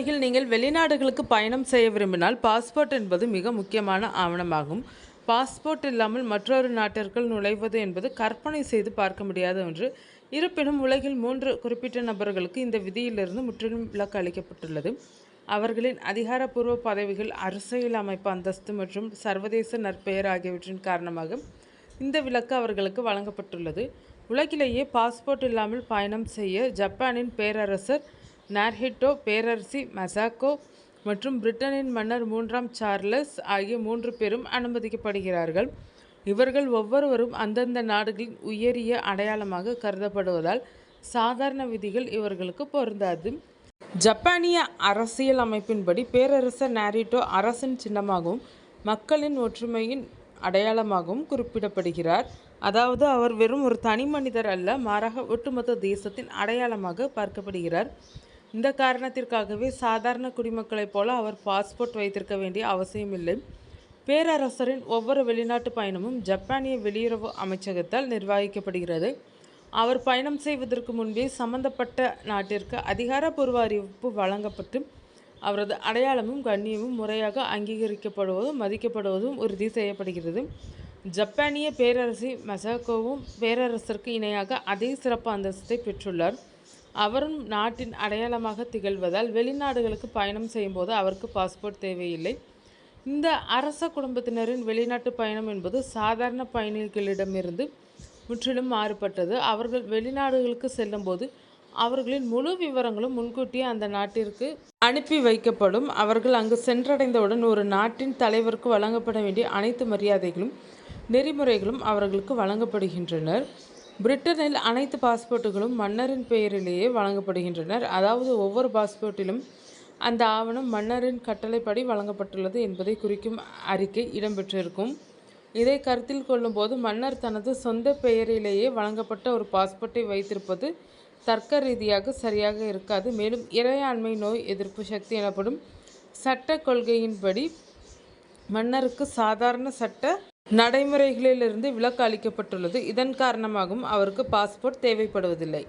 உலகில் நீங்கள் வெளிநாடுகளுக்கு பயணம் செய்ய விரும்பினால் பாஸ்போர்ட் என்பது மிக முக்கியமான ஆவணமாகும். பாஸ்போர்ட் இல்லாமல் மற்றொரு நாட்டிற்குள் நுழைவது என்பது கற்பனை செய்து பார்க்க முடியாத ஒன்று. இருப்பினும் உலகில் 3 குறிப்பிட்ட நபர்களுக்கு இந்த விதியிலிருந்து முற்றிலும் விலக்கு அளிக்கப்பட்டுள்ளது. அவர்களின் அதிகாரப்பூர்வ பதவிகள், அரசியல் அமைப்பு அந்தஸ்து மற்றும் சர்வதேச நற்பெயர் ஆகியவற்றின் காரணமாக இந்த விலக்கு அவர்களுக்கு வழங்கப்பட்டுள்ளது. உலகிலேயே பாஸ்போர்ட் இல்லாமல் பயணம் செய்ய ஜப்பானின் பேரரசர் நாருஹிட்டோ, பேரரசி மசாகோ மற்றும் பிரிட்டனின் மன்னர் 3ஆம் சார்லஸ் ஆகிய 3 பேரும் அனுமதிக்கப்படுகிறார்கள். இவர்கள் ஒவ்வொருவரும் அந்தந்த நாடுகளின் உயரிய அடையாளமாக கருதப்படுவதால் சாதாரண விதிகள் இவர்களுக்கு பொருந்தாது. ஜப்பானிய அரசியல் அமைப்பின்படி பேரரசர் நாருஹிட்டோ அரசின் சின்னமாகவும் மக்களின் ஒற்றுமையின் அடையாளமாகவும் குறிப்பிடப்படுகிறார். அதாவது அவர் வெறும் ஒரு தனி மனிதர் அல்ல, மாறாக ஒட்டுமொத்த தேசத்தின் அடையாளமாக பார்க்கப்படுகிறார். இந்த காரணத்திற்காகவே சாதாரண குடிமக்களைப் போல அவர் பாஸ்போர்ட் வைத்திருக்க வேண்டிய அவசியமில்லை. பேரரசரின் ஒவ்வொரு வெளிநாட்டு பயணமும் ஜப்பானிய வெளியுறவு அமைச்சகத்தால் நிர்வகிக்கப்படுகிறது. அவர் பயணம் செய்வதற்கு முன்பே சம்பந்தப்பட்ட நாட்டிற்கு அதிகாரப்பூர்வ அறிவிப்பு வழங்கப்பட்டு அவரது அடையாளமும் கண்ணியமும் முறையாக அங்கீகரிக்கப்படுவதும் மதிக்கப்படுவதும் உறுதி செய்யப்படுகிறது. ஜப்பானிய பேரரசி மசாகோவும் பேரரசருக்கு இணையாக அதே சிறப்பு அந்தஸ்தை பெற்றுள்ளார். அவரும் நாட்டின் அடையாளமாக திகழ்வதால் வெளிநாடுகளுக்கு பயணம் செய்யும்போது அவருக்கு பாஸ்போர்ட் தேவையில்லை. இந்த அரச குடும்பத்தினரின் வெளிநாட்டு பயணம் என்பது சாதாரண பயணிகளிடமிருந்து முற்றிலும் மாறுபட்டது. அவர்கள் வெளிநாடுகளுக்கு செல்லும்போது அவர்களின் முழு விவரங்களும் முன்கூட்டியே அந்த நாட்டிற்கு அனுப்பி வைக்கப்படும். அவர்கள் அங்கு சென்றடைந்தவுடன் ஒரு நாட்டின் தலைவருக்கு வழங்கப்பட வேண்டிய அனைத்து மரியாதைகளும் நெறிமுறைகளும் அவர்களுக்கு வழங்கப்படுகின்றனர். பிரிட்டனில் அனைத்து பாஸ்போர்ட்டுகளும் மன்னரின் பெயரிலேயே வழங்கப்படுகின்றனர். அதாவது ஒவ்வொரு பாஸ்போர்ட்டிலும் அந்த ஆவணம் மன்னரின் கட்டளைப்படி வழங்கப்பட்டுள்ளது என்பதை குறிக்கும் அறிக்கை இடம்பெற்றிருக்கும். இதை கருத்தில் கொள்ளும்போது மன்னர் தனது சொந்த பெயரிலேயே வழங்கப்பட்ட ஒரு பாஸ்போர்ட்டை வைத்திருப்பது தர்க்க ரீதியாக சரியாக இருக்காது. மேலும் இறையாண்மை நோய் எதிர்ப்பு சக்தி எனப்படும் சட்ட கொள்கையின்படி மன்னருக்கு சாதாரண சட்ட நடைமுறைகளிலிருந்து விலக்கு அளிக்கப்பட்டுள்ளது. இதன் காரணமாகவும் அவருக்கு பாஸ்போர்ட் தேவைப்படுவதில்லை.